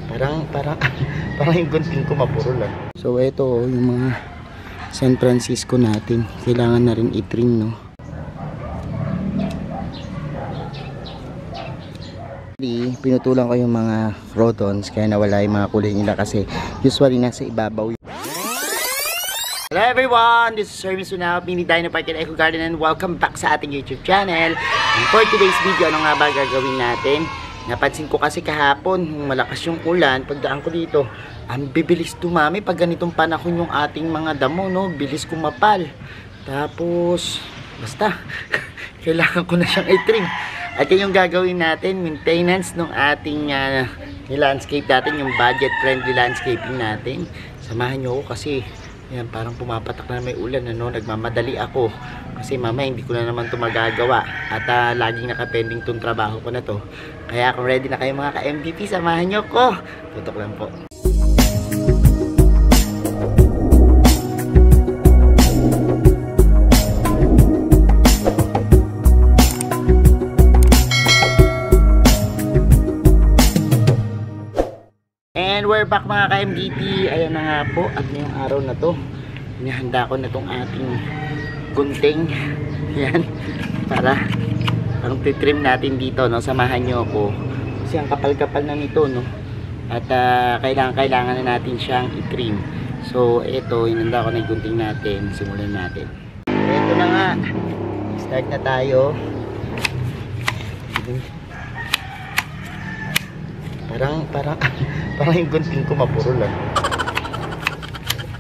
Parang yung gunting ko mapuro lang. So ito yung mga San Francisco natin. Kailangan na rin i-trim, no? Pinutulan ko yung mga crotons kaya nawala yung mga kulay nila kasi usually nasa ibabaw. Hello everyone! This is Sir Misunaw, Mini Dino Park and Eco Garden, and welcome back sa ating YouTube channel. And for today's video, ano nga ba gagawin natin? Napansin ko kasi kahapon, malakas yung ulan, pagdaan ko dito, ang bibilis dumami pag ganitong panahon yung ating mga damo, no? Bilis kumapal. Tapos, basta, kailangan ko na siyang i-trim. At yung gagawin natin, maintenance ng ating landscape natin, yung budget-friendly landscaping natin. Samahan nyo ako kasi, yan, parang pumapatak na may ulan, ano? Nagmamadali ako. Kasi mamaya hindi ko na naman ito magagawa. At laging nakapending itong trabaho ko na to. Kaya kung ready na kayo mga ka-MVP, samahan nyo ko. Tutok lang po. And we're back mga ka-MVP. Ayan na nga po. At ngayong araw na to, inihanda ko na itong ating gunting. Yan. Para ang titrim natin dito, no? Samahan nyo ako. Kasi ang kapal-kapal na nito, no? At kailangan na natin siyang i-trim. So, ito, inihanda ko na yung gunting natin. Simulan natin. Ito na nga. Start na tayo. Parang yung gunting ko mapuro lang.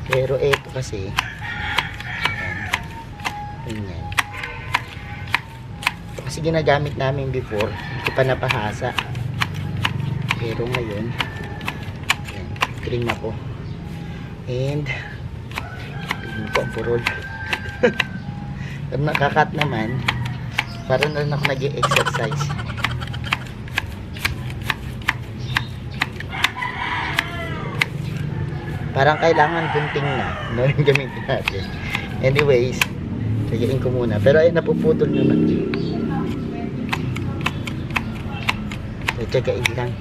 Pero ito kasi ganyan. Ito kasi ginagamit namin before, hindi ko pa napahasa. Pero ngayon yan, trim ako. And tingin ko ang purol. Pero nakakat naman, parang na ako nag-exercise. Parang kailangan gunting na, no, yung gamitin natin. Anyways, lagayin ko muna. Pero ayun, napuputol naman. So, tsagain lang.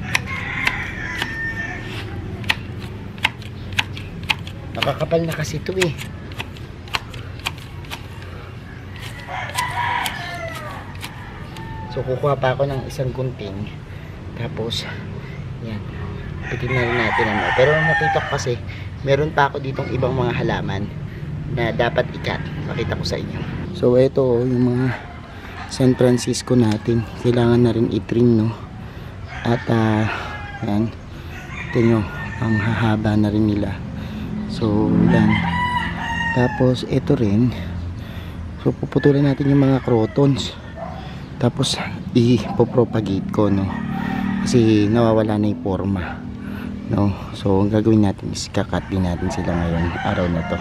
Nakakapal na kasi ito eh. So, kukuha pa ako ng isang gunting. Tapos, yan. Titignan natin ano. Pero nakita ko kasi meron pa ako ditong ibang mga halaman na dapat ikat. Makita ko sa inyo. So ito yung mga San Francisco natin. Kailangan na rin i-trim, no. At yan. Ito nyo, ang hahaba na rin nila. So yan. Tapos ito rin. So puputulan natin yung mga crotons. Tapos i-propagate ko, no. Kasi nawawala na yung forma, no? So ang gagawin natin is kakat din natin sila ngayon araw na to.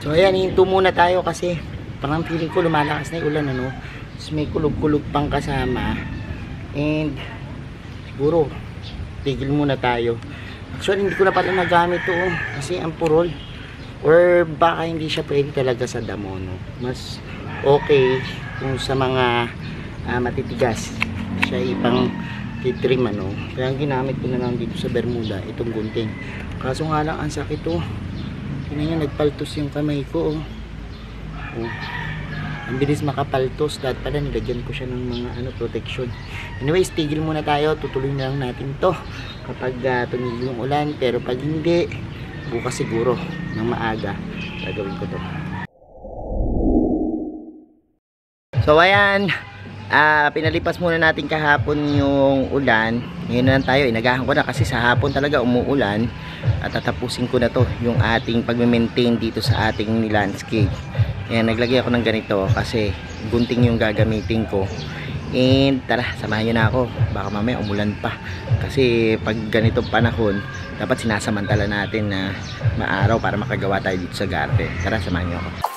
So ayan, hinto muna tayo kasi parang feeling ko lumalakas na yung ulan, ano. Tapos may kulog-kulog pang kasama. And siguro tigil muna tayo. Actually hindi ko na pala nagamit to kasi ang purol. Or baka hindi siya pwede talaga sa damo, no. Mas okay kung sa mga matitigas siya ipang titrim, ano. Kaya ang ginamit ko na lang dito sa Bermuda itong gunting. Kaso nga lang ang sakit to. Tingnan nyo, nagpaltos yung kamay ko, ang bilis makapaltos. Dahil pala nilagyan ko siya ng mga protection. Anyways, tigil muna tayo. Tutuloy na lang natin to kapag tumigil yung ulan. Pero pag hindi, bukas siguro ng maaga gagawin ko to. So ayan, pinalipas muna natin kahapon yung ulan. Ngayon na lang tayo, inagahan ko na kasi sa hapon talaga umuulan. At tatapusin ko na to yung ating pag-maintain dito sa ating landscape. Kaya naglagay ako ng ganito kasi gunting yung gagamitin ko. And tara, samahan nyo na ako. Baka mamaya umulan pa. Kasi pag ganitong panahon, dapat sinasamantala natin na maaraw para makagawa tayo dito sa garden. Tara, samahan nyo ako.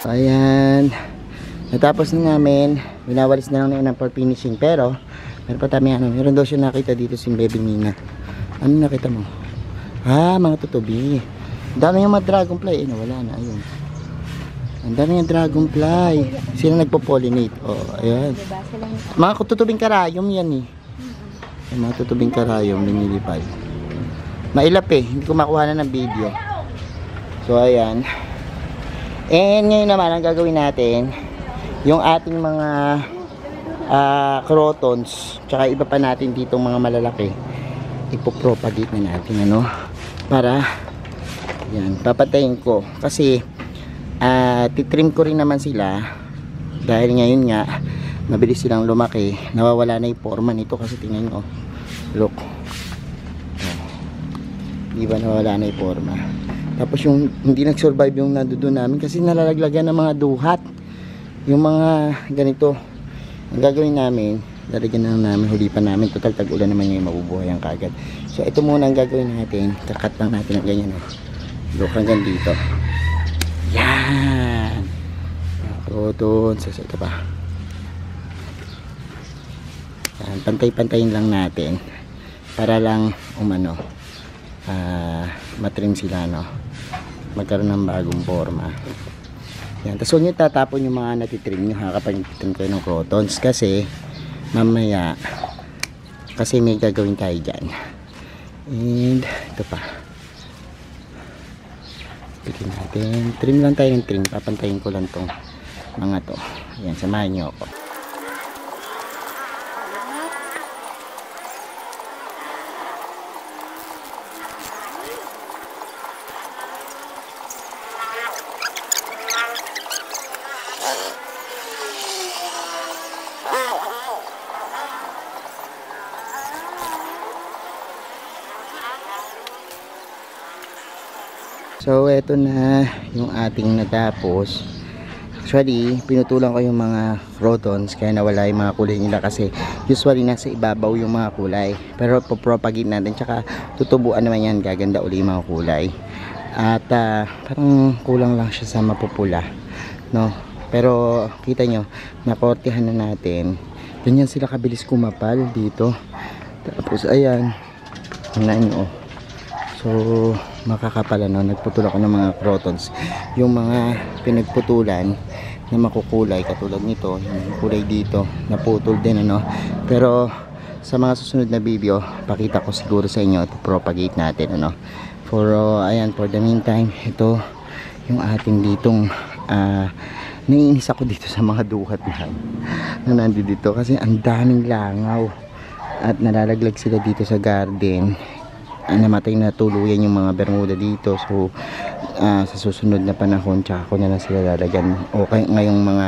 Ayan, natapos na namin. Winawalis na lang na for finishing. Pero meron pa tayo, meron daw siya nakita dito si Baby Nina. Ano nakita mo? Mga tutubi. Dami yung mga dragonfly. Nawala na, ayun. Ang dami ng dragonfly. Sila nagpo-pollinate. Oh, ayan. Mga tutubing karayom yan eh. Yung mga tutubing karayom, lumilipad. Mailap eh. Hindi ko makuha na ng video. So, ayan. And ngayon naman, ang gagawin natin, yung ating mga crotons, tsaka iba pa natin dito mga malalaki, ipopropagate na natin, ano? Para, yan, papatayin ko. Kasi, titrim ko rin naman sila. Dahil ngayon nga, mabilis silang lumaki. Nawawala na yung forma nito kasi tingnan nyo. Look. Diba nawawala na yung forma. Tapos yung hindi nag-survive yung nandoon namin kasi nalalaglagan ng mga duhat. Yung mga ganito. Ang gagawin namin, lalagyan na namin, hulipan namin. Total tag-ulan naman yung mabubuhay ang kagad. So ito muna ang gagawin natin. Kakat lang natin ng ganyan. Look hanggang dito. Yan. Doon. Sa ito pa. Yan. Pantay-pantayin lang natin. Para lang matrim sila, no? Magkaroon ng bagong forma. Yan. Tapos huwag nyo tatapon yung mga natitrim nyo ha, kapag natitrim kayo ng crotons. Kasi mamaya kasi may gagawin tayo dyan. And ito pa. Tignan natin. Trim lang tayo ng trim. Papantayin ko lang tong mga to. Yan. Samahan nyo ako. So, eto na yung ating natapos. Actually, pinutulan ko yung mga crotons kaya nawala yung mga kulay nila kasi usually nasa ibabaw yung mga kulay. Pero popropagate natin tsaka tutubuan naman yan, gaganda uli yung mga kulay. At parang kulang lang siya sa mapupula, no? Pero kita nyo, nakortihan na natin. Ganyan sila kabilis kumapal dito. Tapos ayan, tingnan nyo. So, makakapala, no? Nagputol ako ng mga crotons. Yung mga pinagputulan na makukulay, katulad nito, yung kulay dito, naputol din, ano? Pero, sa mga susunod na video, pakita ko siguro sa inyo, propagate natin, ano? Ayan, for the meantime, ito, yung ating ditong, naiinis ako dito sa mga duhat na nandito dito, kasi ang daming langaw. At nalalaglag sila dito sa garden. Namatay na tuluyan yung mga bermuda dito. So sa susunod na panahon tsaka ko na lang sila lalagyan. O ngayong mga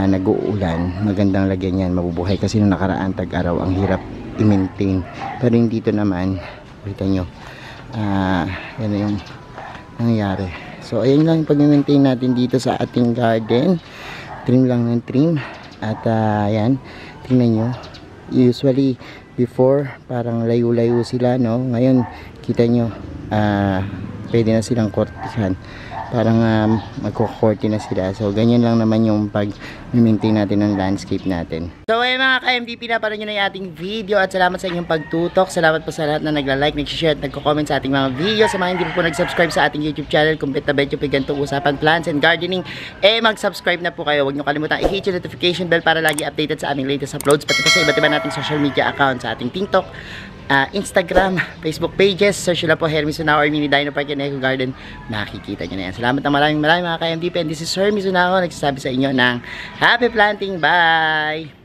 nag-uulan, magandang lagyan yan, mabubuhay kasi nung nakaraan tag-araw ang hirap i-maintain. Pero yung dito naman, kita nyo, yan yung nangyayari. So ayun lang yung pag-maintain natin dito sa ating garden. Trim lang ng trim. At yan, tingnan nyo, usually before parang layo-layo sila, no? Ngayon kita nyo, pwede na silang kortihan, parang magkukorti na sila. So ganyan lang naman yung pag-maintain natin ng landscape natin. So ay mga ka-MVP, naparoon nyo na yung ating video at salamat sa inyong pagtutok. Salamat po sa lahat na nagla-like, nag-share at nagko-comment sa ating mga video. Sa mga hindi po nag-subscribe sa ating YouTube channel, Kumpit na Betyo Pigantong Usapan Plants and Gardening, mag-subscribe na po kayo. Huwag nyo kalimutan i-hit yung notification bell para lagi updated sa aming latest uploads, pati pa sa iba't iba nating social media accounts, sa ating TikTok, Instagram, Facebook pages. Search nyo lang po Hermes Unao or Mini Dino Park and Eco Garden. Makikita nyo na yan. Salamat na maraming mga ka-MVP, and this is Hermes Unao nagsasabi sa inyo ng happy planting. Bye!